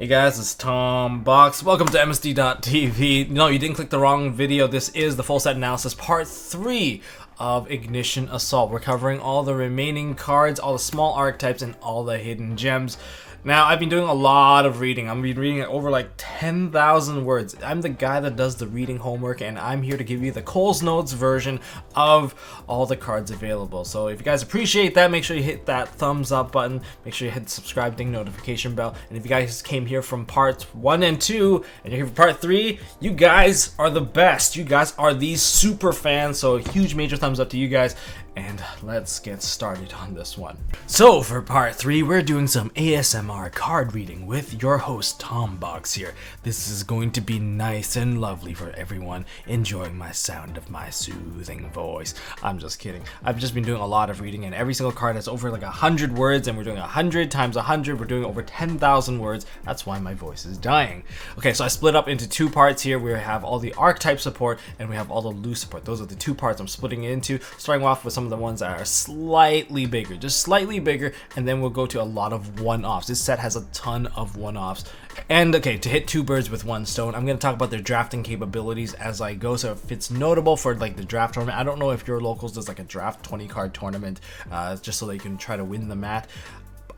Hey guys, it's Tom Box. Welcome to MST.TV. No, you didn't click the wrong video. This is the full set analysis, part 3 of Ignition Assault. We're covering all the remaining cards, all the small archetypes, and all the hidden gems. Now, I've been doing a lot of reading. I've been reading over like 10,000 words. I'm the guy that does the reading homework, and I'm here to give you the Cole's Notes version of all the cards available. So if you guys appreciate that, make sure you hit that thumbs up button. Make sure you hit the subscribe ding notification bell. And if you guys came here from parts 1 and 2, and you're here for part 3, you guys are the best. You guys are these super fans. So a huge major thumbs up to you guys. And let's get started on this one. So for part 3, we're doing some ASMR card reading with your host Tom Box here. This is going to be nice and lovely for everyone enjoying my sound of my soothing voice. I'm just kidding. I've just been doing a lot of reading, and every single card has over like 100 words, and we're doing 100 times 100. We're doing over 10,000 words. That's why my voice is dying. Okay, so I split up into 2 parts here. We have all the Archetype Support, and we have all the loose support. Those are the 2 parts I'm splitting it into, starting off with some of the ones that are slightly bigger, just slightly bigger, and then we'll go to a lot of one-offs. This set has a ton of one-offs. And okay, to hit 2 birds with 1 stone, I'm going to talk about their drafting capabilities as I go. So if it's notable for like the draft tournament, I don't know if your locals does like a draft 20 card tournament just so they can try to win the mat.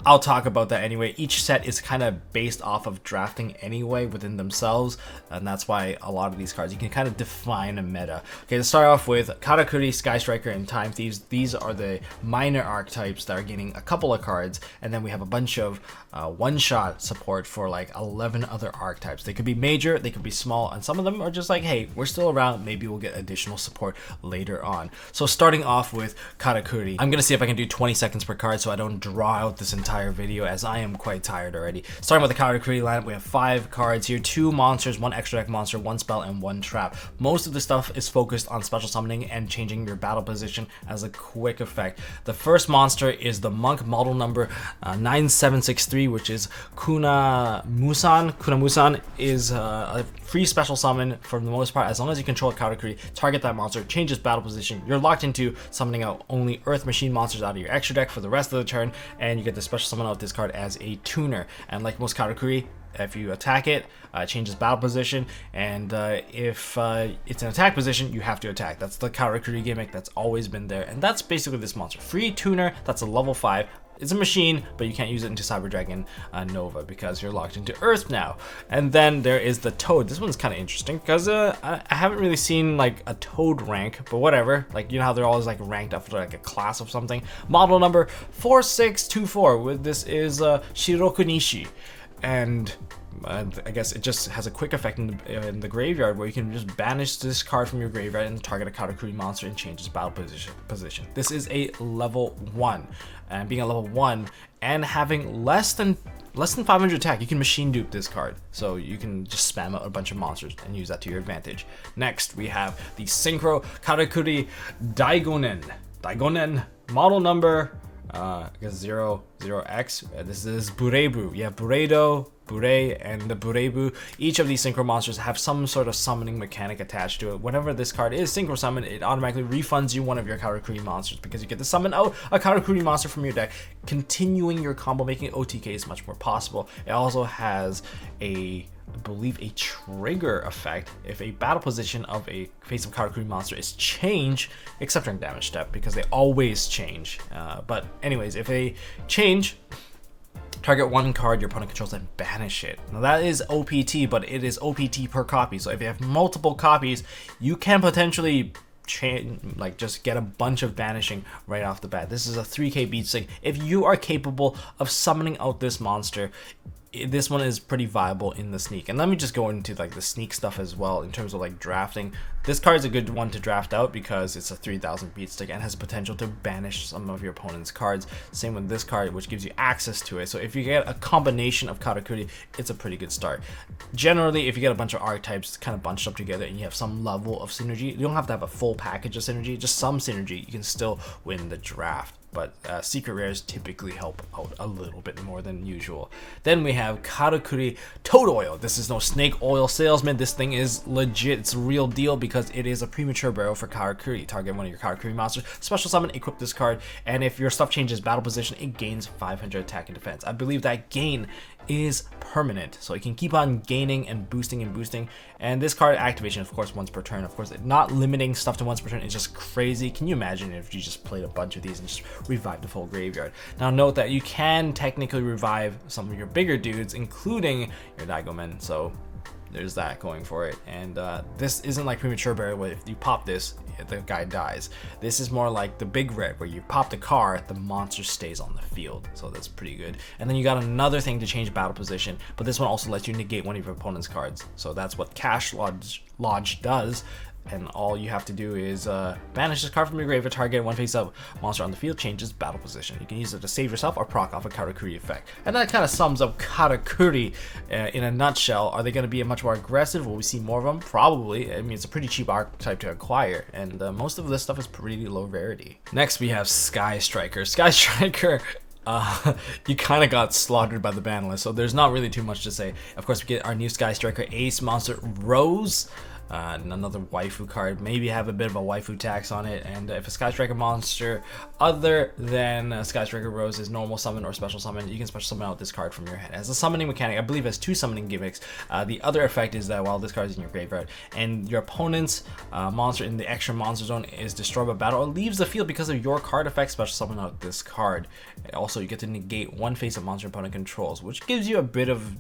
I'll talk about that anyway. Each set is kind of based off of drafting anyway within themselves, and that's why a lot of these cards, you can kind of define a meta. Okay, let's start off with Karakuri, Sky Striker, and Time Thieves. These are the minor archetypes that are getting a couple of cards, and then we have a bunch of one-shot support for like 11 other archetypes. They could be major, they could be small, and some of them are just like, hey, we're still around, maybe we'll get additional support later on. So starting off with Karakuri, I'm gonna see if I can do 20 seconds per card so I don't draw out this entire video, as I am quite tired already. Starting with the Karakuri lineup, we have 5 cards here, 2 monsters, 1 extra deck monster, 1 spell, and 1 trap. Most of the stuff is focused on special summoning and changing your battle position as a quick effect. The first monster is the Monk, model number 9763, which is Kuna Musan. Kuna Musan is a free special summon for the most part. As long as you control Karakuri, target that monster, change its battle position. You're locked into summoning out only Earth Machine monsters out of your extra deck for the rest of the turn, and you get the special summon out this card as a tuner. And like most Karakuri, if you attack it, changes battle position, and if it's an attack position, you have to attack. That's the Karakuri gimmick that's always been there, and that's basically this monster. Free tuner, that's a level 5. It's a machine, but you can't use it into Cyber Dragon Nova because you're locked into Earth now. And then there is the Toad. This one's kind of interesting because I haven't really seen like a Toad rank, but whatever. Like, you know how they're always like ranked up for like a class of something. Model number 4624. This is Shirokunishi. And I guess it just has a quick effect in the graveyard where you can just banish this card from your graveyard and target a Karakuri monster and change its battle position. This is a level 1, and being a level 1 and having less than 500 attack, you can machine dupe this card. So you can just spam out a bunch of monsters and use that to your advantage. Next, we have the Synchro Karakuri Daigonen, model number I guess 00X. This is Burebu. You have Buredo, Bure, and the Burebu. Each of these synchro monsters have some sort of summoning mechanic attached to it. Whenever this card is synchro summoned, it automatically refunds you one of your Karakuri monsters because you get to summon out a Karakuri monster from your deck, continuing your combo, making OTKs much more possible. It also has I believe a trigger effect if a battle position of a face of Karakuri monster is changed, except during damage step, because they always change. But anyways, if they change, target 1 card your opponent controls and banish it. Now that is OPT, but it is OPT per copy. So if you have multiple copies, you can potentially just get a bunch of banishing right off the bat. This is a 3k beat stick. If you are capable of summoning out this monster, this one is pretty viable in the sneak. And let me just go into like the sneak stuff as well in terms of like drafting. This card is a good one to draft out because it's a 3000 beat stick and has potential to banish some of your opponent's cards. Same with this card, which gives you access to it. So if you get a combination of Karakuri, it's a pretty good start. Generally, if you get a bunch of archetypes kind of bunched up together and you have some level of synergy, you don't have to have a full package of synergy, just some synergy, you can still win the draft. But secret rares typically help out a little bit more than usual. Then we have Karakuri Toad Oil. This is no snake oil salesman. This thing is legit. It's a real deal because it is a premature burial for Karakuri. Target one of your Karakuri monsters, special summon, equip this card, and if your stuff changes battle position, it gains 500 attack and defense. I believe that gain is permanent, so it can keep on gaining and boosting and boosting. And this card activation, of course, once per turn. Of course, not limiting stuff to once per turn is just crazy. Can you imagine if you just played a bunch of these and just revived the full graveyard? Now note that you can technically revive some of your bigger dudes, including your Daigomen, so there's that going for it. And this isn't like premature burial where if you pop this, the guy dies. This is more like the big red where you pop the card, the monster stays on the field, so that's pretty good. And then you got another thing to change battle position, but this one also lets you negate one of your opponent's cards, so that's what Cash Lodge does. And all you have to do is banish this card from your graveyard, target one face-up monster on the field, changes battle position. You can use it to save yourself or proc off a Karakuri effect. And that kind of sums up Karakuri in a nutshell. Are they going to be much more aggressive? Will we see more of them? Probably. I mean, it's a pretty cheap archetype to acquire, and most of this stuff is pretty low rarity. Next, we have Sky Striker. Sky Striker, you kind of got slaughtered by the ban list, so there's not really too much to say. Of course, we get our new Sky Striker Ace monster, Rose. Another waifu card, maybe have a bit of a waifu tax on it. And if a Sky Striker monster other than Sky Striker Rose is normal summon or special summon, you can special summon out this card from your hand. As a summoning mechanic, I believe it has 2 summoning gimmicks. The other effect is that while this card is in your graveyard and your opponent's monster in the extra monster zone is destroyed by battle or leaves the field because of your card effect, special summon out this card. Also, you get to negate one face of monster opponent controls, which gives you a bit of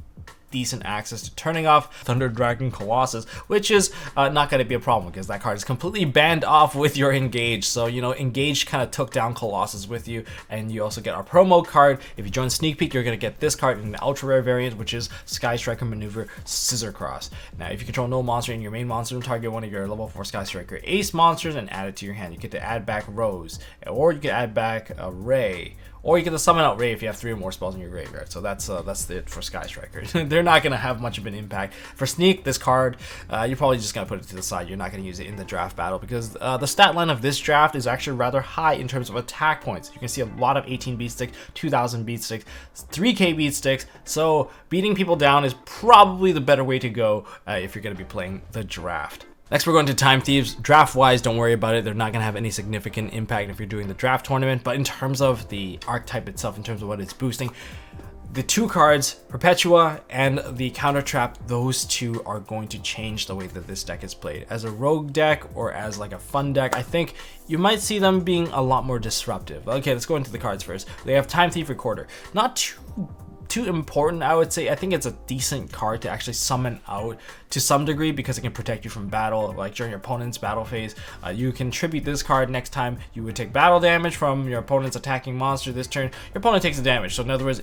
decent access to turning off Thunder Dragon Colossus, which is not going to be a problem because that card is completely banned off with your Engage. So, you know, Engage kind of took down Colossus with you, and you also get our promo card. If you join Sneak Peek, you're going to get this card in the ultra rare variant, which is Sky Striker Maneuver Scissor Cross. Now, if you control no monster in your main monster, target one of your level 4 Sky Striker Ace monsters and add it to your hand. You get to add back Rose, or you can add back Ray, or you get to summon out Ray if you have 3 or more spells in your graveyard. So that's it for Sky Striker. They're not going to have much of an impact. For Sneak, this card, you're probably just going to put it to the side. You're not going to use it in the draft battle because the stat line of this draft is actually rather high in terms of attack points. You can see a lot of 18 beat sticks, 2000 beat sticks, 3k beat sticks. So beating people down is probably the better way to go if you're going to be playing the draft. Next, we're going to Time Thieves. Draft-wise, don't worry about it. They're not going to have any significant impact if you're doing the draft tournament. But in terms of the archetype itself, in terms of what it's boosting, the 2 cards, Perpetua and the Counter Trap, those 2 are going to change the way that this deck is played. As a rogue deck or as like a fun deck, I think you might see them being a lot more disruptive. Okay, let's go into the cards first. They have Time Thief Recorder. Not too important, I would say. I think it's a decent card to actually summon out to some degree because it can protect you from battle, like during your opponent's battle phase. You can tribute this card next time you would take battle damage from your opponent's attacking monster this turn. Your opponent takes the damage, so in other words,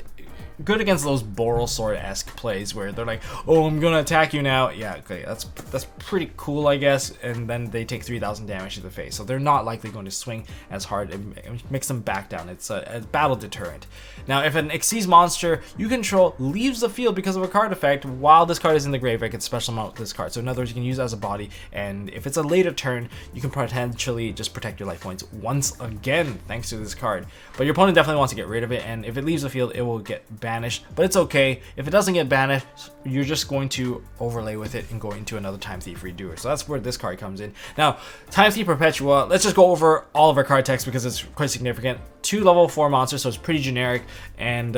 good against those Boral Sword-esque plays where they're like, oh, I'm gonna attack you now. Yeah, okay, that's pretty cool, I guess. And then they take 3000 damage to the face, so they're not likely going to swing as hard and makes them back down. It's a battle deterrent. Now, if an Xyz monster you control leaves the field because of a card effect while this card is in the graveyard, you can special mount this card. So in other words, you can use it as a body, and if it's a later turn, you can potentially just protect your life points once again thanks to this card. But your opponent definitely wants to get rid of it, and if it leaves the field, it will get banished, but it's okay. If it doesn't get banished, you're just going to overlay with it and go into another Time Thief Redoer. So that's where this card comes in. Now, Time Thief Perpetua, let's just go over all of our card text because it's quite significant. 2 level 4 monsters, so it's pretty generic. And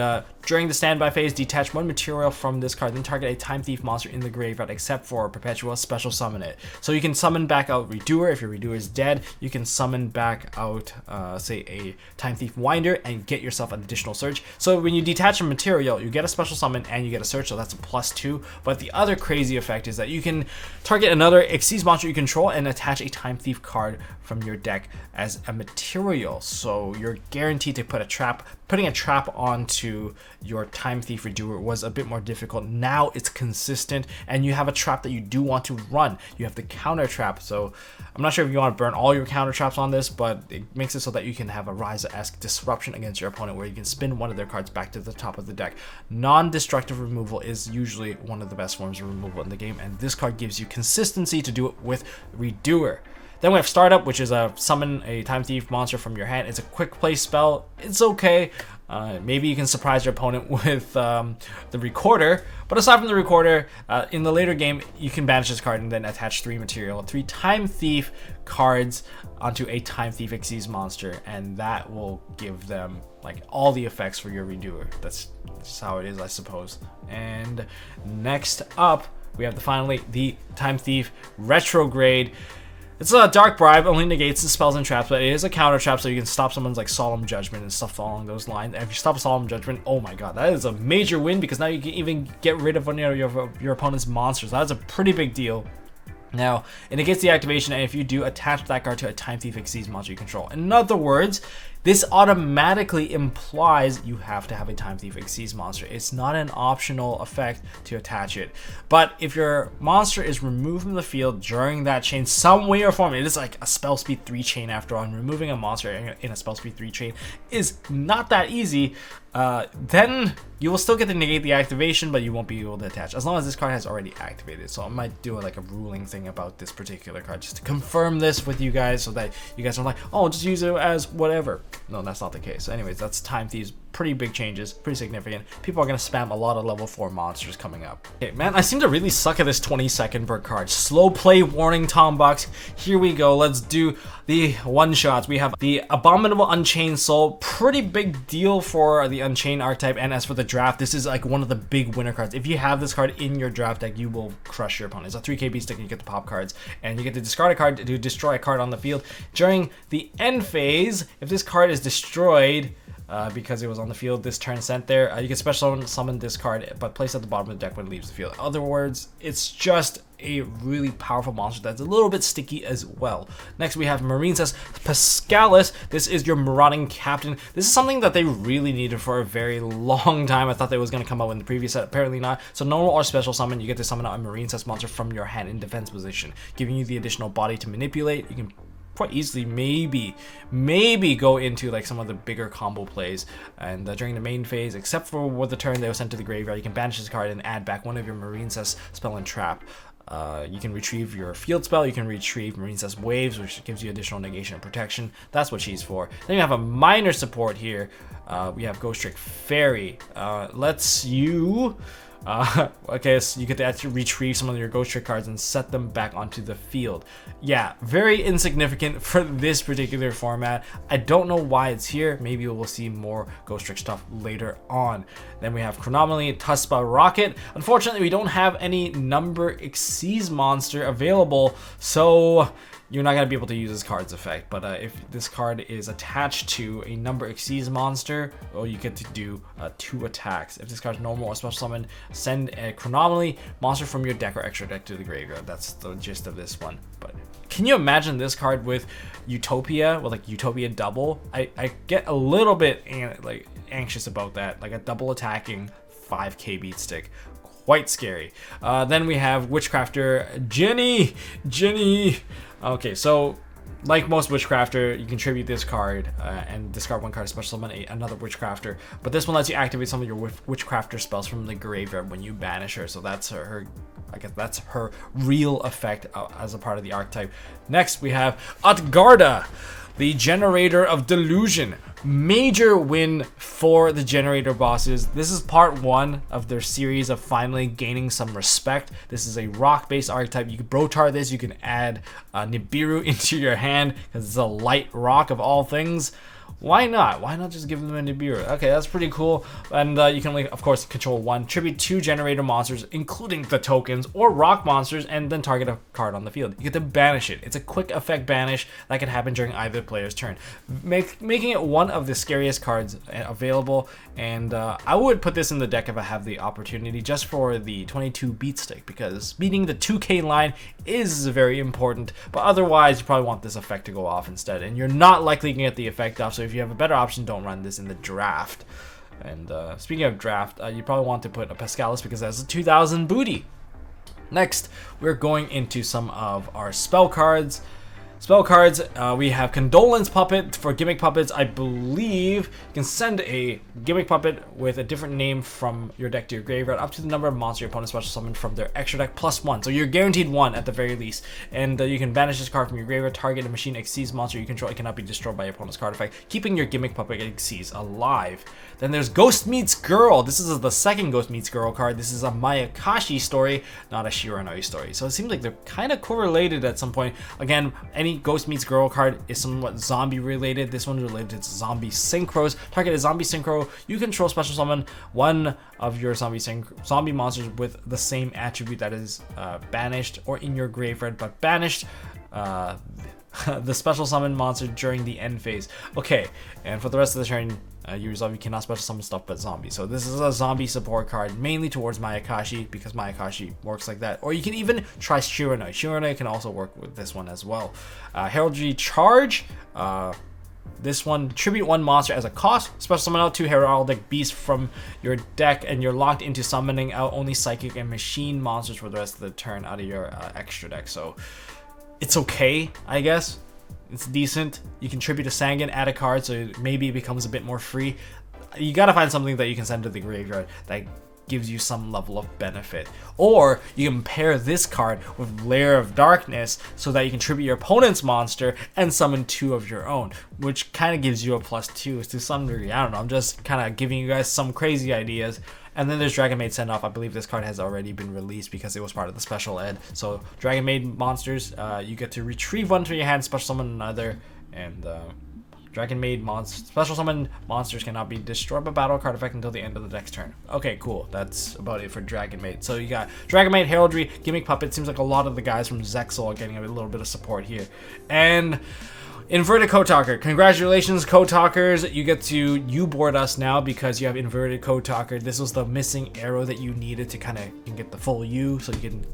during the standby phase, detach 1 material from this card, then target a Time Thief monster in the graveyard, except for Perpetua, special summon it. So you can summon back out Redoer. If your Redoer is dead, you can summon back out, say, a Time Thief Winder and get yourself an additional search. So when you detach a material, you get a special summon and you get a search, so that's a +2. But the other crazy effect is that you can target another Xyz monster you control and attach a Time Thief card from your deck as a material. So you're guaranteed to put a trap. Putting a trap onto your Time Thief Redoer was a bit more difficult. Now it's consistent, and you have a trap that you do want to run. You have the counter trap, so I'm not sure if you want to burn all your counter traps on this, but it makes it so that you can have a Ryza-esque disruption against your opponent where you can spin one of their cards back to the top of the deck. Non-destructive removal is usually one of the best forms of removal in the game, and this card gives you consistency to do it with Redoer. Then we have Startup, which is a summon a Time Thief monster from your hand. It's a quick play spell. It's okay. Maybe you can surprise your opponent with the Recorder. But aside from the Recorder, in the later game, you can banish this card and then attach 3 Time Thief cards onto a Time Thief Xyz monster. And that will give them like all the effects for your Redoer. That's just how it is, I suppose. And next up, we have finally the Time Thief Retrograde. It's a Dark Bribe, only negates the spells and traps, but it is a counter trap, so you can stop someone's like Solemn Judgment and stuff along those lines. And if you stop a Solemn Judgment, oh my god, that is a major win, because now you can even get rid of one of your opponent's monsters. That's a pretty big deal. Now, it negates the activation, and if you do, attach that card to a Time Thief Xyz monster you control. In other words, this automatically implies you have to have a Time Thief Xyz monster. It's not an optional effect to attach it. But if your monster is removed from the field during that chain, some way or form, it is like a spell speed 3 chain after all, and removing a monster in a spell speed 3 chain is not that easy. Then you will still get to negate the activation, but you won't be able to attach as long as this card has already activated. So I might do like a ruling thing about this particular card just to confirm this with you guys, so that you guys are like, oh, just use it as whatever. No, that's not the case. Anyways, that's Time Thieves. Pretty big changes, pretty significant. People are gonna spam a lot of level 4 monsters coming up. Okay, man, I seem to really suck at this 20-second per card. Slow play warning, Tombox. Here we go. Let's do the one-shots. We have the Abominable Unchained Soul. Pretty big deal for the Unchained archetype. And as for the draft, this is like one of the big winner cards. If you have this card in your draft deck, you will crush your opponent. It's a 3KB stick, and you get the pop cards, and you get to discard a card to destroy a card on the field. During the end phase, if this card is destroyed, because it was on the field this turn sent there, you can special summon this card, but place at the bottom of the deck when it leaves the field. In other words, it's just a really powerful monster that's a little bit sticky as well. Next, we have Marincess Pascalis. This is your Marauding Captain. This is something that they really needed for a very long time. I thought that was going to come out in the previous set. Apparently not. So normal or special summon, you get to summon out a Marincess monster from your hand in defense position, giving you the additional body to manipulate. You can quite easily maybe go into like some of the bigger combo plays, and during the main phase, except for the turn they were sent to the graveyard, you can banish this card and add back one of your Marincess spell and trap. You can retrieve your field spell, you can retrieve Marincess Waves, which gives you additional negation and protection. That's what she's for. Then you have a minor support here. We have Ghost Trick Fairy. Lets you okay, so you get to actually retrieve some of your Ghost Trick cards and set them back onto the field. Yeah, very insignificant for this particular format. I don't know why it's here. Maybe we'll see more Ghost Trick stuff later on. Then we have Chronomaly Tuspa Rocket. Unfortunately, we don't have any Number Xyz monster available, so you're not going to be able to use this card's effect. But if this card is attached to a Number Xyz monster, well, you get to do 2 attacks. If this card's normal or special summon, send a Chronomaly monster from your deck or extra deck to the graveyard. That's the gist of this one. But can you imagine this card with Utopia, with like Utopia double? I get a little bit like anxious about that, like a double attacking 5k beat stick. Quite scary. Then we have Witchcrafter Jenny. Okay, so like most Witchcrafter, you contribute this card and discard 1 card, special summon another Witchcrafter. But this one lets you activate some of your Witchcrafter spells from the graveyard when you banish her. So that's her, I guess that's her real effect as a part of the archetype. Next, we have Utgarda, the Generator of Delusion. Major win for the Generator bosses. This is part 1 of their series of finally gaining some respect. This is a rock-based archetype. You can Brotar this, you can add Nibiru into your hand because it's a light rock of all things. Why not? Why not just give them a Nibiru? Okay, that's pretty cool. And you can, of course, control 1, tribute 2 Generator monsters, including the tokens, or rock monsters, and then target a card on the field. You get to banish it. It's a quick effect banish that can happen during either player's turn, making it one of the scariest cards available. And I would put this in the deck if I have the opportunity, just for the 22 beat stick, because beating the 2k line is very important. But otherwise, you probably want this effect to go off instead, and you're not likely to get the effect off. So if you have a better option, don't run this in the draft. And speaking of draft, you probably want to put a Pascalis because that's a 2000 booty. Next, we're going into some of our spell cards. Spell cards, we have Condolence Puppet for gimmick puppets. I believe you can send a gimmick puppet with a different name from your deck to your graveyard up to the number of monsters your opponent special summoned from their extra deck +1. So you're guaranteed 1 at the very least. And you can banish this card from your graveyard. Target a machine exceeds monster you control. It cannot be destroyed by your opponent's card effect, keeping your gimmick puppet exceeds alive. Then there's Ghost Meets Girl. This is the second Ghost Meets Girl card. This is a Mayakashi story, not a Shiranui story. So it seems like they're kind of correlated at some point. Again, any Ghost Meets Girl card is somewhat zombie related. This one's related to zombie synchros. Target a zombie synchro. You control special summon one of your zombie monsters with the same attribute that is banished or in your graveyard, but banished the special summon monster during the end phase. Okay, and for the rest of the turn, you resolve you cannot special summon stuff but zombies. So this is a zombie support card, mainly towards Mayakashi, because Mayakashi works like that. Or you can even try Shiranui. Shiranui can also work with this one as well. Heraldry Charge. This one, tribute 1 monster as a cost. Special summon out 2 heraldic beasts from your deck, and you're locked into summoning out only psychic and machine monsters for the rest of the turn out of your extra deck. So it's okay, I guess. It's decent. You can tribute a Sangan, add a card, so maybe it becomes a bit more free. You gotta find something that you can send to the graveyard that gives you some level of benefit. Or you can pair this card with Lair of Darkness so that you can tribute your opponent's monster and summon 2 of your own, which kind of gives you a +2 to some degree. I don't know, I'm just kind of giving you guys some crazy ideas. And then there's Dragon Maid Send Off. I believe this card has already been released because it was part of the special ed. So Dragon Maid monsters, you get to retrieve one from your hand, special summon another, and Dragon Maid special summon monsters cannot be destroyed by battle card effect until the end of the next turn. Okay, cool. That's about it for Dragon Maid. So you got Dragon Maid, Heraldry, Gimmick Puppet. Seems like a lot of the guys from Zexal are getting a little bit of support here. And Inverted Code Talker. Congratulations, Code Talkers. You get to U-board us now because you have Inverted Code Talker. This was the missing arrow that you needed to kind of get the full U, so you can...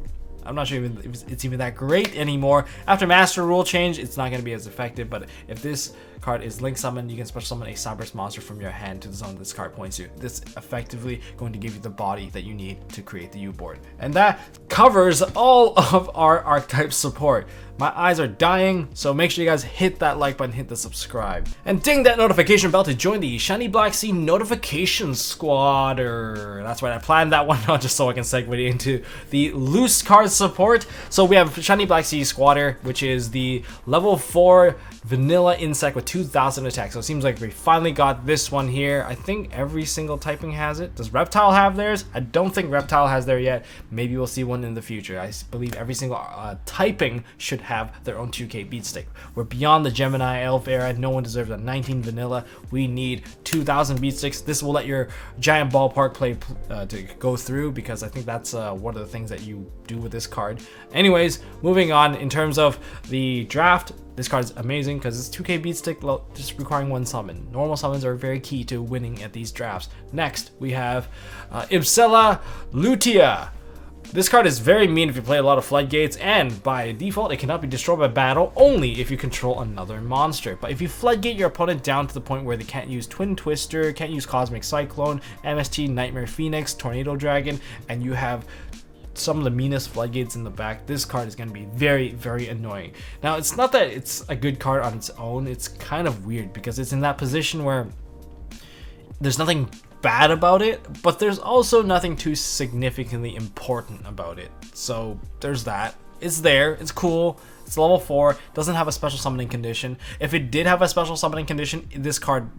I'm not sure if it's even that great anymore. After Master Rule change, it's not going to be as effective, but if this card is Link Summoned, you can special summon a Cyberse monster from your hand to the zone this card points to. This effectively going to give you the body that you need to create the U-board. And that covers all of our Archetype support. My eyes are dying, so make sure you guys hit that like button, hit the subscribe, and ding that notification bell to join the Shiny Black Sea Notification Squatter. That's right, I planned that one out just so I can segue into the loose card support. So we have Shiny Black Sea Squatter, which is the level 4 vanilla insect with 2000 attack. So it seems like we finally got this one here. I think every single typing has it. Does Reptile have theirs? I don't think Reptile has theirs yet. Maybe we'll see one in the future. I believe every single typing should have their own 2K beatstick. We're beyond the Gemini Elf era. No one deserves a 19 vanilla. We need 2000 beatsticks. This will let your giant ballpark play to go through, because I think that's one of the things that you do with this card. Anyways, moving on in terms of the draft. This card is amazing because it's 2K beatstick, just requiring 1 summon. Normal summons are very key to winning at these drafts. Next, we have Ibsella Lutea. This card is very mean if you play a lot of floodgates, and by default, it cannot be destroyed by battle only if you control another monster. But if you floodgate your opponent down to the point where they can't use Twin Twister, can't use Cosmic Cyclone, MST, Nightmare Phoenix, Tornado Dragon, and you have some of the meanest floodgates in the back, this card is going to be very, very annoying. Now, it's not that it's a good card on its own. It's kind of weird because it's in that position where there's nothing bad about it, but there's also nothing too significantly important about it. So there's that. It's there. It's cool. It's level 4. Doesn't have a special summoning condition. If it did have a special summoning condition, this card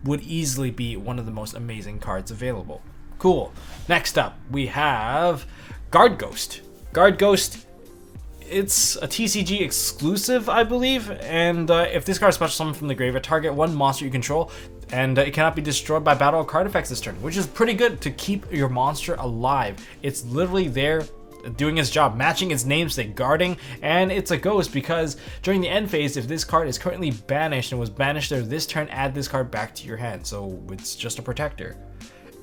would easily be one of the most amazing cards available. Cool. Next up, we have Guard Ghost. Guard Ghost, it's a TCG exclusive, I believe, and if this card is special summoned from the graveyard, target 1 monster you control, and it cannot be destroyed by battle or card effects this turn, which is pretty good to keep your monster alive. It's literally there doing its job, matching its namesake, guarding, and it's a ghost because during the end phase, if this card is currently banished and was banished there this turn, add this card back to your hand, so it's just a protector.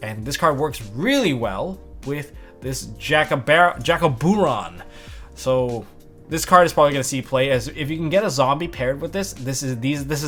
And this card works really well with this Jacoburon. So this card is probably going to see play, as if you can get a zombie paired with this. This is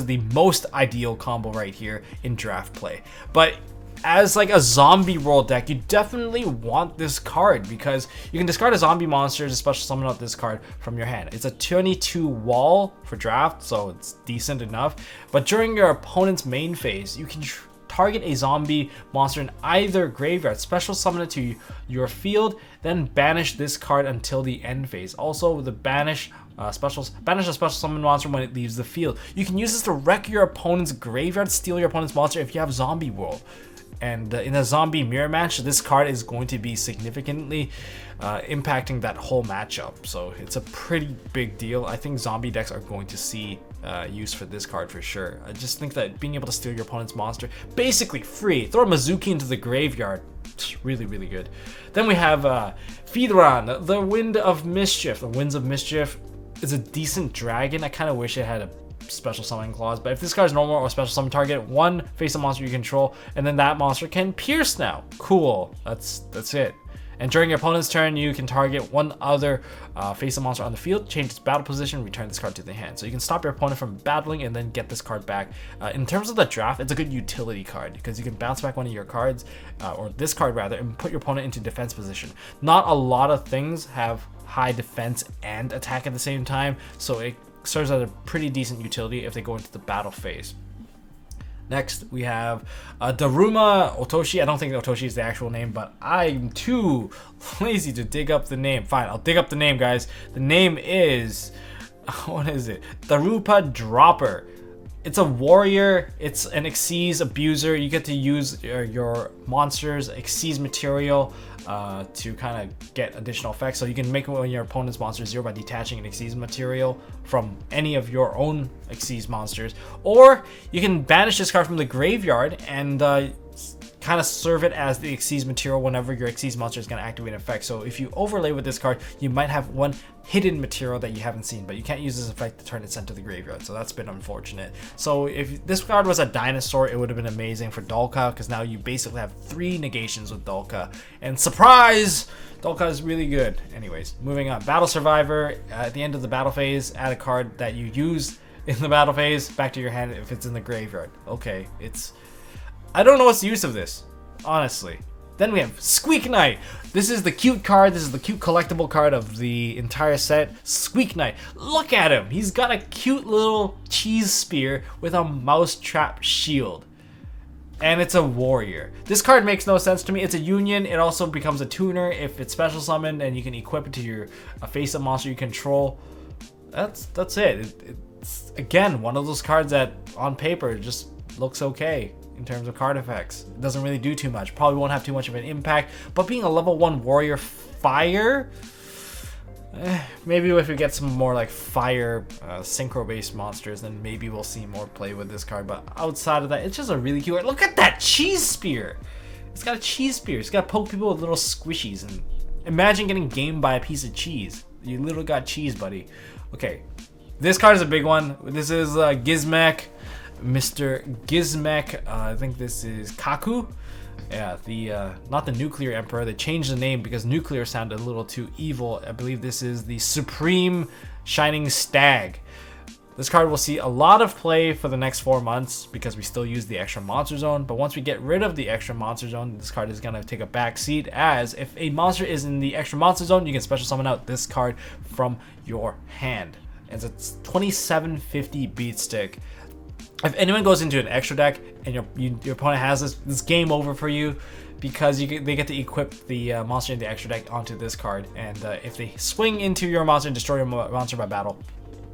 the most ideal combo right here in draft play. But as like a zombie world deck, you definitely want this card because you can discard a zombie monster to special summon out this card from your hand. It's a 22 wall for draft, so it's decent enough. But during your opponent's main phase, you can target a zombie monster in either graveyard, special summon it to your field, then banish this card until the end phase. Also, with the banish a special summon monster when it leaves the field. You can use this to wreck your opponent's graveyard, steal your opponent's monster if you have zombie world. And in a zombie mirror match, this card is going to be significantly impacting that whole matchup. So it's a pretty big deal. I think zombie decks are going to see use for this card for sure. I just think that being able to steal your opponent's monster, basically free, throw a Mizuki into the graveyard, really, really good. Then we have Feedron, the Wind of Mischief. The Winds of Mischief is a decent dragon. I kind of wish it had a special summon clause, but if this card is normal or special summon, target one face-up monster you control, and then that monster can pierce now. Cool. That's it. And during your opponent's turn, you can target one other face-up monster on the field, change its battle position, return this card to the hand. So you can stop your opponent from battling and then get this card back. In terms of the draft, it's a good utility card because you can bounce back one of your cards, or this card rather, and put your opponent into defense position. Not a lot of things have high defense and attack at the same time, so it serves as a pretty decent utility if they go into the battle phase. Next, we have Daruma Otoshi. I don't think Otoshi is the actual name, but I'm too lazy to dig up the name. Fine, I'll dig up the name, guys. The name is, what is it? Darupa Dropper. It's a warrior. It's an Xyz abuser. You get to use your monster's Xyz material to kind of get additional effects. So you can make one of your opponent's monsters 0 by detaching an Xyz material from any of your own Xyz monsters. Or you can banish this card from the graveyard and kind of serve it as the Xyz material whenever your Xyz monster is going to activate an effect. So if you overlay with this card, you might have one hidden material that you haven't seen, but you can't use this effect to turn it sent to the graveyard. So that's been unfortunate. So if this card was a dinosaur, it would have been amazing for Dolka, because now you basically have 3 negations with Dolka. And surprise! Dolka is really good. Anyways, moving on. Battle Survivor. At the end of the battle phase, add a card that you use in the battle phase back to your hand if it's in the graveyard. Okay, I don't know what's the use of this, honestly. Then we have Squeak Knight. This is the cute card. This is the cute collectible card of the entire set. Squeak Knight. Look at him. He's got a cute little cheese spear with a mousetrap shield. And it's a warrior. This card makes no sense to me. It's a union. It also becomes a tuner if it's special summoned, and you can equip it to your face-up monster you control. That's it. It's again one of those cards that on paper just looks okay. In terms of card effects, it doesn't really do too much. Probably won't have too much of an impact, but being a level 1 warrior fire, maybe if we get some more like fire synchro based monsters, then maybe we'll see more play with this card. But outside of that, it's just a really cute card. Look at that cheese spear. It's got a cheese spear. It's got to poke people with little squishies, and imagine getting gamed by a piece of cheese. You literally got cheese, buddy. Okay, this card is a big one. This is Gizmek. Mr. Gizmek, I think this is Kaku. Yeah, the not the Nuclear Emperor. They changed the name because nuclear sounded a little too evil. I believe this is the Supreme Shining Stag. This card will see a lot of play for the next 4 months because we still use the extra monster zone. But once we get rid of the extra monster zone, this card is going to take a back seat, as if a monster is in the extra monster zone, you can special summon out this card from your hand. And it's 2750 beat stick. If anyone goes into an extra deck and your opponent has this game over for you, because they get to equip the monster in the extra deck onto this card, and if they swing into your monster and destroy your monster by battle,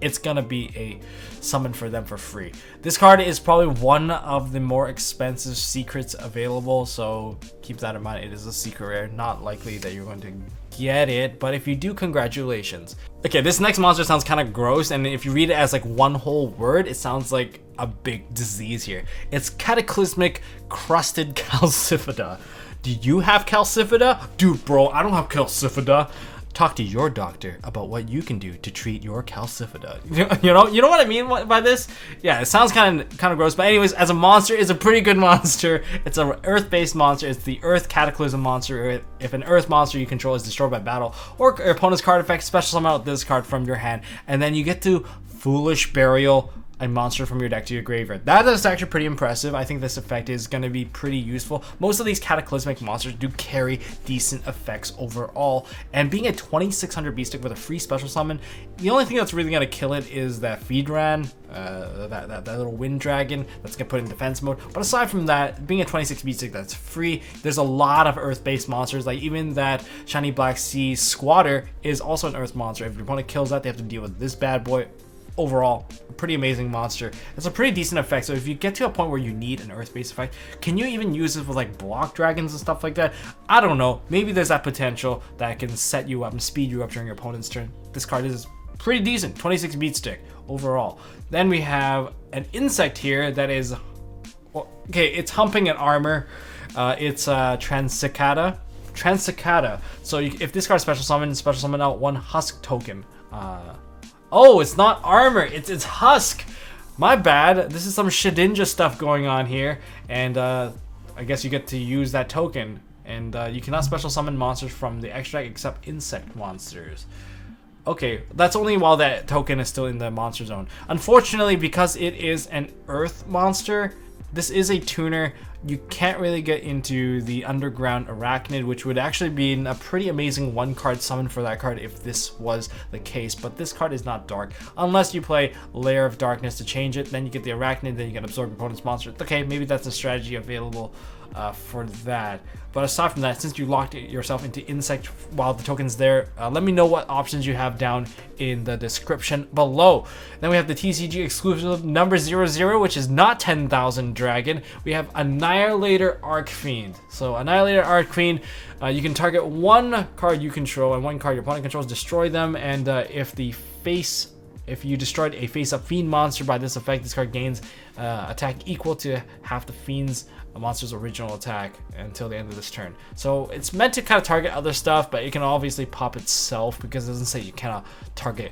it's gonna be a summon for them for free. This card is probably one of the more expensive secrets available, so keep that in mind. It is a secret rare, not likely that you're going to get it, but if you do, congratulations. Okay, this next monster sounds kind of gross, and if you read it as like one whole word, it sounds like a big disease here. It's Cataclysmic Crusted Calcifida. Do you have Calcifida? Dude, bro, I don't have Calcifida. Talk to your doctor about what you can do to treat your Calcifida. You know what I mean by this? Yeah, it sounds kind of gross, but anyways, as a monster, it's a pretty good monster. It's an earth-based monster. It's the Earth Cataclysm monster. If an Earth monster you control is destroyed by battle, or your opponent's card effect, special summon out this card from your hand, and then you get to Foolish Burial a monster from your deck to your graveyard. That is actually pretty impressive. I think this effect is going to be pretty useful. Most of these cataclysmic monsters do carry decent effects overall, and being a 2600 beast stick with a free special summon, the only thing that's really going to kill it is that Feedran, that little wind dragon that's going to put in defense mode. But aside from that, being a 26 beast stick that's free, there's a lot of earth-based monsters, like even that Shiny Black Sea Squatter is also an earth monster. If your opponent kills that, they have to deal with this bad boy. Overall, a pretty amazing monster. It's a pretty decent effect, so if you get to a point where you need an earth-based effect, can you even use this with like block dragons and stuff like that? I don't know. Maybe there's that potential that can set you up and speed you up during your opponent's turn. This card is pretty decent, 26 beat stick overall. Then we have an insect here that is, well, okay, it's humping an armor. It's Transcicada. So if this card special summon out one husk token. Oh, it's not armor, it's husk. My bad. This is some Shedinja stuff going on here, and I guess you get to use that token, and you cannot special summon monsters from the extra deck except insect monsters. Okay, that's only while that token is still in the monster zone. Unfortunately, because it is an earth monster, this is a tuner. You can't really get into the underground arachnid, which would actually be a pretty amazing one card summon for that card if this was the case. But this card is not dark unless you play Lair of Darkness to change it. Then you get the arachnid, then you can absorb your opponent's monster. Okay, maybe that's a strategy available for that. But aside from that, since you locked yourself into insect while the token's there, let me know what options you have down in the description below. Then we have the TCG exclusive number 00, which is not 10,000 dragon. We have Annihilator Archfiend. So Annihilator Archfiend, you can target one card you control and one card your opponent controls, destroy them, and if you destroyed a face-up fiend monster by this effect, this card gains attack equal to half the fiend's monster's original attack until the end of this turn. So it's meant to kind of target other stuff, but it can obviously pop itself because it doesn't say you cannot target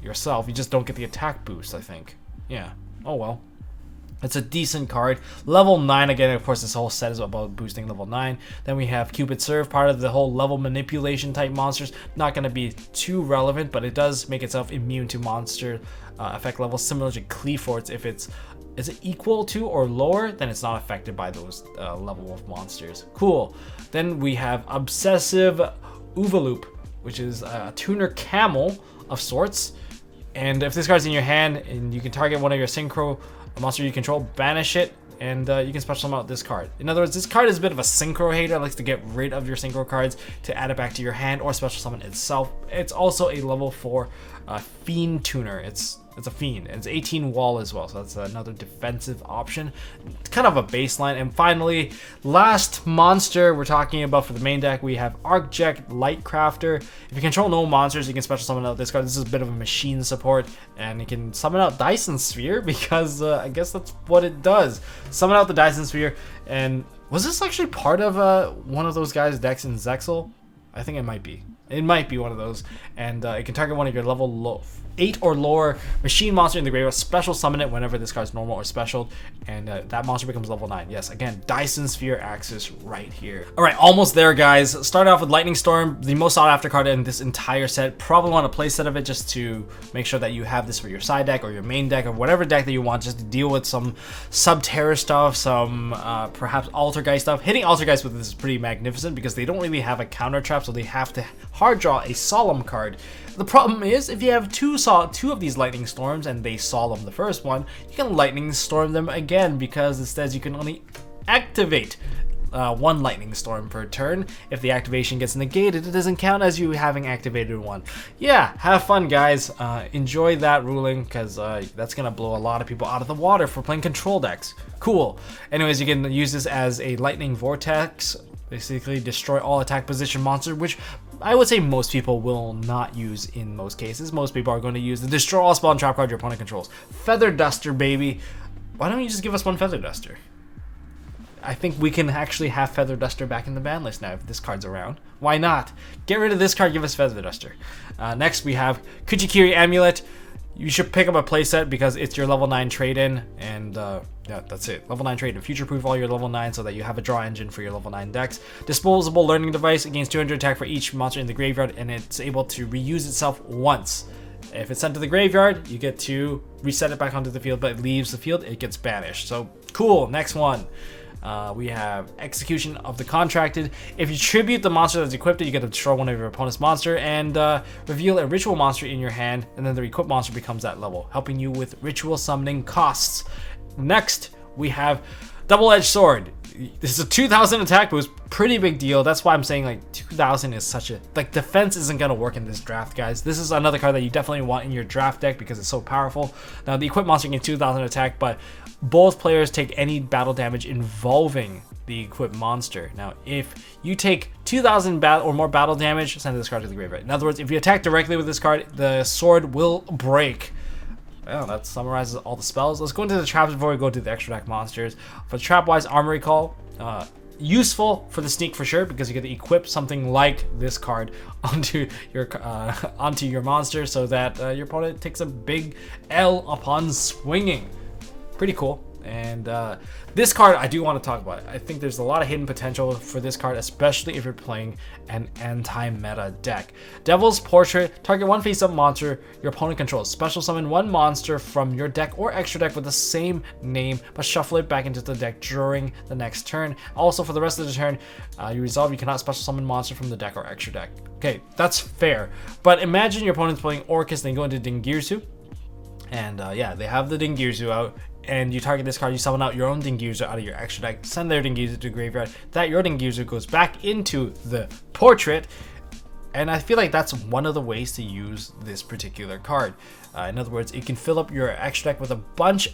yourself. You just don't get the attack boost, I think. Yeah. Oh well. It's a decent card. Level 9 again, of course, this whole set is about boosting level 9. Then we have Cupid Serve, part of the whole level manipulation type monsters. Not going to be too relevant, but it does make itself immune to monster effect levels, similar to Cleaforts. If it's equal to or lower, then it's not affected by those level of monsters. Cool. Then we have Obsessive Oovaloop, which is a tuner camel of sorts. And if this card's in your hand and you can target one of your synchro monster you control, banish it, and you can special summon out this card. In other words, this card is a bit of a synchro hater, likes to get rid of your synchro cards to add it back to your hand or special summon itself. It's also a level 4 fiend tuner. It's a fiend, and it's 18 wall as well, so that's another defensive option. It's kind of a baseline. And finally, last monster we're talking about for the main deck, we have Arcjet Lightcrafter. If you control no monsters, you can special summon out this card. This is a bit of a machine support, and you can summon out Dyson Sphere because I guess that's what it does. Summon out the Dyson Sphere. And was this actually part of one of those guys' decks in Zexal? I think it might be. It might be one of those, and it can target one of your level 8 or lower machine monster in the graveyard, special summon it whenever this card's normal or special, and that monster becomes level 9. Yes, again, Dyson Sphere access right here. Alright, almost there, guys. Started off with Lightning Storm, the most sought after card in this entire set. Probably want a play set of it just to make sure that you have this for your side deck or your main deck or whatever deck that you want, just to deal with some Subterra stuff, some perhaps Altergeist stuff. Hitting Altergeist with this is pretty magnificent because they don't really have a counter trap, so they have to hard draw a Solemn card. The problem is, if you have two of these Lightning Storms and they Solemn the first one, you can Lightning Storm them again because it says you can only activate one Lightning Storm per turn. If the activation gets negated, it doesn't count as you having activated one. Yeah, have fun, guys. Enjoy that ruling because that's going to blow a lot of people out of the water for playing control decks. Cool. Anyways, you can use this as a Lightning Vortex. Basically destroy all attack position monster, which I would say most people will not use in most cases. Most people are going to use the destroy all spell and trap card your opponent controls. Feather Duster, baby. Why don't you just give us one Feather Duster? I think we can actually have Feather Duster back in the ban list now if this card's around. Why not? Get rid of this card, give us Feather Duster. Next we have Kuchikiri Amulet. You should pick up a playset because it's your level 9 trade-in, and yeah, that's it. Level 9 trade-in. Future-proof all your level 9 so that you have a draw engine for your level 9 decks. Disposable learning device, against 200 attack for each monster in the graveyard, and it's able to reuse itself once. If it's sent to the graveyard, you get to reset it back onto the field, but it leaves the field, it gets banished. So cool. Next one. We have Execution of the Contracted. If you tribute the monster that's equipped, you get to destroy one of your opponent's monster and reveal a ritual monster in your hand, and then the equipped monster becomes that level, helping you with ritual summoning costs. Next, we have Double-Edged Sword. This is a 2000 attack boost, pretty big deal. That's why I'm saying like 2000 is such a, like, defense isn't gonna work in this draft, guys. This is another card that you definitely want in your draft deck because it's so powerful. Now the equipped monster gets 2000 attack, but both players take any battle damage involving the equipped monster. Now if you take 2000 or more battle damage, send this card to the graveyard. In other words, if you attack directly with this card, the sword will break. Well, that summarizes all the spells. Let's go into the traps before we go to the extra deck monsters. For trap-wise, Armory Call. Useful for the sneak for sure, because you get to equip something like this card onto your monster so that your opponent takes a big L upon swinging. Pretty cool. And this card I do want to talk about. I think there's a lot of hidden potential for this card, especially if you're playing an anti-meta deck. Devil's Portrait. Target one face-up monster your opponent controls. Special summon one monster from your deck or extra deck with the same name, but shuffle it back into the deck during the next turn. Also, for the rest of the turn, you resolve you cannot special summon monster from the deck or extra deck. Okay, that's fair. But imagine your opponent's playing Orcus, then you go into Dingirsu. And yeah, they have the Dingirsu out. And you target this card, you summon out your own Dingirsu out of your extra deck, send their Dingirsu to the graveyard, that your Dingirsu goes back into the portrait, and I feel like that's one of the ways to use this particular card. In other words, it can fill up your extra deck with a bunch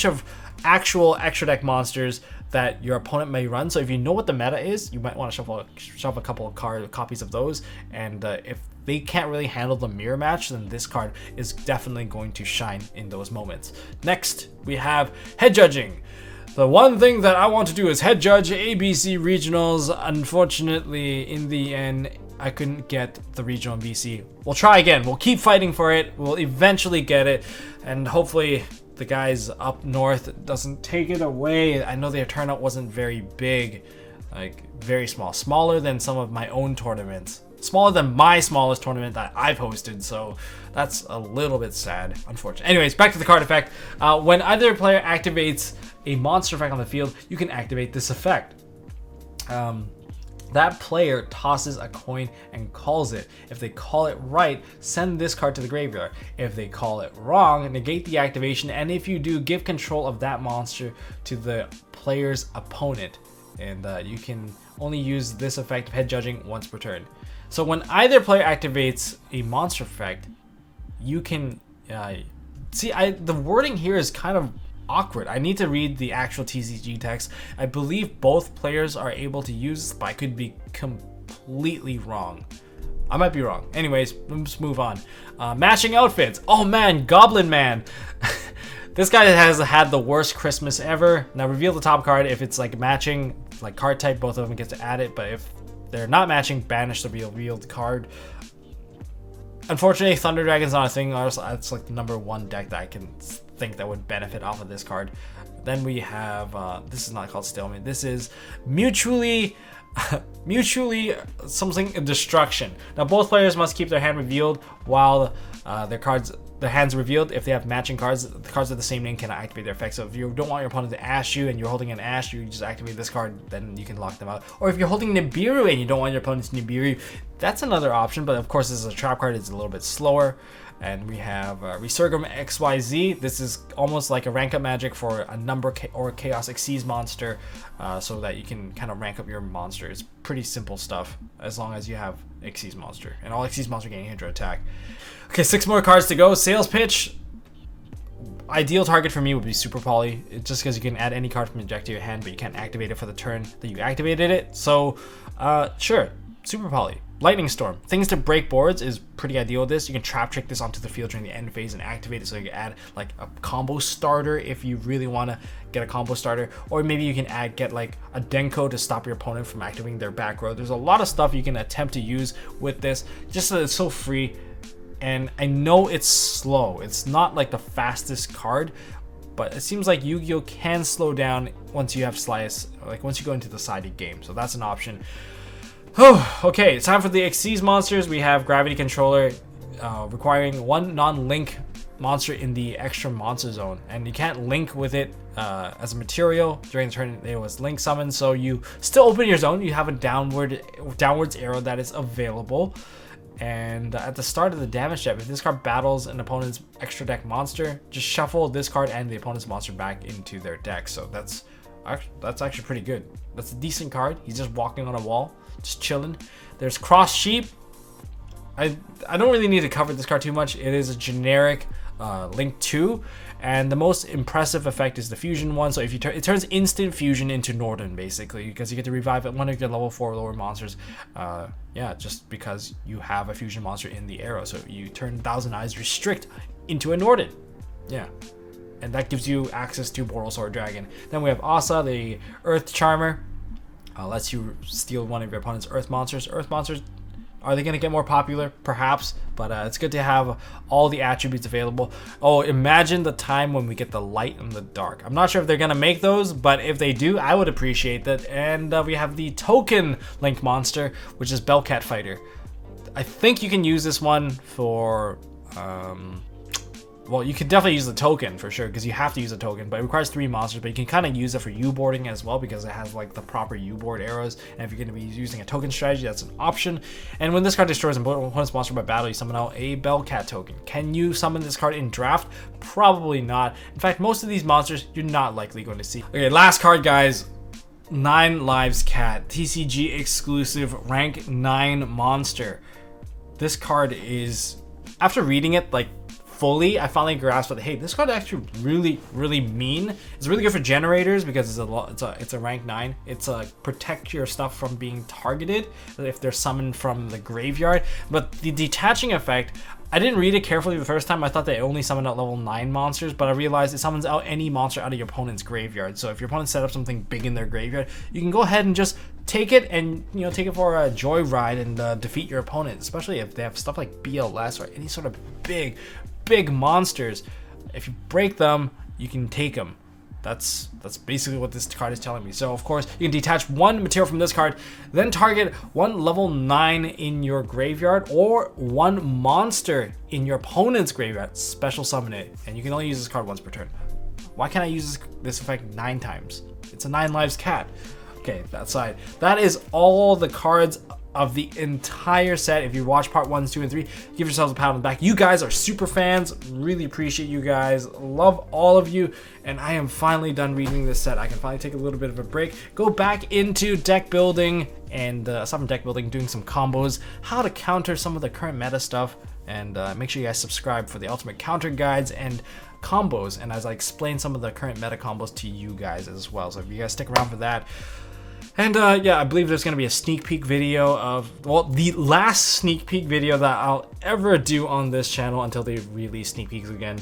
of actual extra deck monsters that your opponent may run. So if you know what the meta is, you might want to shuffle a couple of copies of those, and if they can't really handle the mirror match, then this card is definitely going to shine in those moments. Next, we have Head Judging. The one thing that I want to do is head judge ABC regionals. Unfortunately, in the end, I couldn't get the regional in BC. We'll try again. We'll keep fighting for it. We'll eventually get it, and hopefully the guys up north doesn't take it away. I know their turnout wasn't very big, like very small, smaller than some of my own tournaments. Smaller than my smallest tournament that I've hosted, so that's a little bit sad, unfortunately. Anyways, back to the card effect. When either player activates a monster effect on the field, you can activate this effect. That player tosses a coin and calls it. If they call it right, send this card to the graveyard. If they call it wrong, negate the activation, and if you do, give control of that monster to the player's opponent. And you can only use this effect of head judging once per turn. So when either player activates a monster effect, you can see the wording here is kind of awkward. I need to read the actual TCG text. I believe both players are able to use this, but I could be completely wrong. I might be wrong. Anyways, let's move on. Matching outfits. Oh man, Goblin Man. This guy has had the worst Christmas ever. Now reveal the top card. If it's like matching, like card type, both of them get to add it. But if they're not matching, banish the revealed card. Unfortunately, Thunder Dragon's not a thing. It's like the #1 deck that I can think that would benefit off of this card. Then we have this is not called Stalemate. This is mutually something destruction. Now both players must keep their hand revealed while their hands revealed. If they have matching cards, the cards of the same name cannot activate their effects. So if you don't want your opponent to ash you and you're holding an ash, you just activate this card, then you can lock them out. Or if you're holding Nibiru and you don't want your opponent to Nibiru, that's another option, but of course this is a trap card, it's a little bit slower. And we have Resurgam XYZ. This is almost like a rank up magic for a number or Chaos Xyz monster, so that you can kind of rank up your monster. It's pretty simple stuff as long as you have Xyz monster, and all Xyz monster gain Hydra attack. Okay, 6 more cards to go. Sales Pitch. Ideal target for me would be Super Poly, just because you can add any card from your deck to your hand, but you can't activate it for the turn that you activated it. So, sure, Super Poly. Lightning Storm. Things to break boards is pretty ideal with this. You can trap trick this onto the field during the end phase and activate it so you can add like a combo starter if you really want to get a combo starter. Or maybe you can get like a Denko to stop your opponent from activating their back row. There's a lot of stuff you can attempt to use with this, just so that it's so free. And I know it's slow. It's not like the fastest card, but it seems like Yu-Gi-Oh! Can slow down once you have slice, like once you go into the sided game. So that's an option. Oh, okay, it's time for the Xyz monsters. We have Gravity Controller. requiring one non-link monster in the extra monster zone, and you can't link with it as a material during the turn it was link summoned. So you still open your zone, you have a downwards arrow that is available. And at the start of the damage step, if this card battles an opponent's extra deck monster, just shuffle this card and the opponent's monster back into their deck. So that's actually pretty good. That's a decent card. He's just walking on a wall, just chilling. There's Cross Sheep. I don't really need to cover this card too much. It is a generic Link 2, and the most impressive effect is the fusion one. So if you it turns instant fusion into Norden, basically, because you get to revive at one of your level 4 lower monsters. Yeah, just because you have a fusion monster in the arrow, so you turn Thousand Eyes Restrict into a Norden. Yeah, and that gives you access to Boral Sword Dragon. Then we have Asa, the Earth Charmer. Lets you steal one of your opponent's Earth monsters. Earth monsters, are they going to get more popular? Perhaps, but it's good to have all the attributes available. Oh, imagine the time when we get the light and the dark. I'm not sure if they're going to make those, but if they do, I would appreciate that. And we have the token Link monster, which is Bellcat Fighter. I think you can use this one for... well, you could definitely use the token for sure, because you have to use a token, but it requires 3 monsters. But you can kind of use it for U-boarding as well, because it has like the proper U-board arrows. And if you're going to be using a token strategy, that's an option. And when this card destroys an opponent's monster by battle, you summon out a Bellcat token. Can you summon this card in draft? Probably not. In fact, most of these monsters you're not likely going to see. Okay, last card, guys. 9 Lives Cat, TCG exclusive rank 9 monster. This card is, after reading it like fully, I finally grasped that, hey, this card is actually really mean. It's really good for generators because it's a rank 9. It's protect your stuff from being targeted if they're summoned from the graveyard. But the detaching effect, I didn't read it carefully the first time. I thought they only summoned out level 9 monsters, but I realized it summons out any monster out of your opponent's graveyard. So if your opponent set up something big in their graveyard, you can go ahead and just take it and, you know, take it for a joyride and defeat your opponent, especially if they have stuff like BLS or any sort of big monsters. If you break them, you can take them. That's basically what this card is telling me. So of course you can detach 1 material from this card, then target 1 level 9 in your graveyard or 1 monster in your opponent's graveyard, special summon it, and you can only use this card once per turn. Why can't I use this effect 9 times? It's a 9 Lives Cat. Okay, that side. That is all the cards of the entire set. If you watch part 1, 2, and 3, give yourselves a pat on the back. You guys are super fans. Really appreciate you guys. Love all of you. And I am finally done reading this set. I can finally take a little bit of a break, go back into deck building, and aside from deck building, doing some combos, how to counter some of the current meta stuff. And make sure you guys subscribe for the ultimate counter guides and combos, and as I explain some of the current meta combos to you guys as well. So if you guys stick around for that. And yeah, I believe there's going to be a sneak peek video of, well, the last sneak peek video that I'll ever do on this channel until they release sneak peeks again.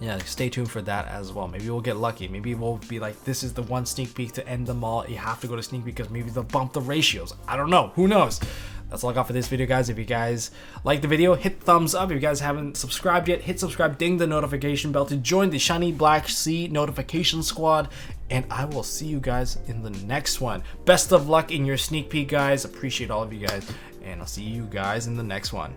Yeah, stay tuned for that as well. Maybe we'll get lucky. Maybe we'll be like, this is the one sneak peek to end them all. You have to go to sneak peek because maybe they'll bump the ratios. I don't know. Who knows? That's all I got for this video, guys. If you guys like the video, hit thumbs up. If you guys haven't subscribed yet, hit subscribe, ding the notification bell to join the Shiny Black Sea notification squad. And I will see you guys in the next one. Best of luck in your sneak peek, guys. Appreciate all of you guys. And I'll see you guys in the next one.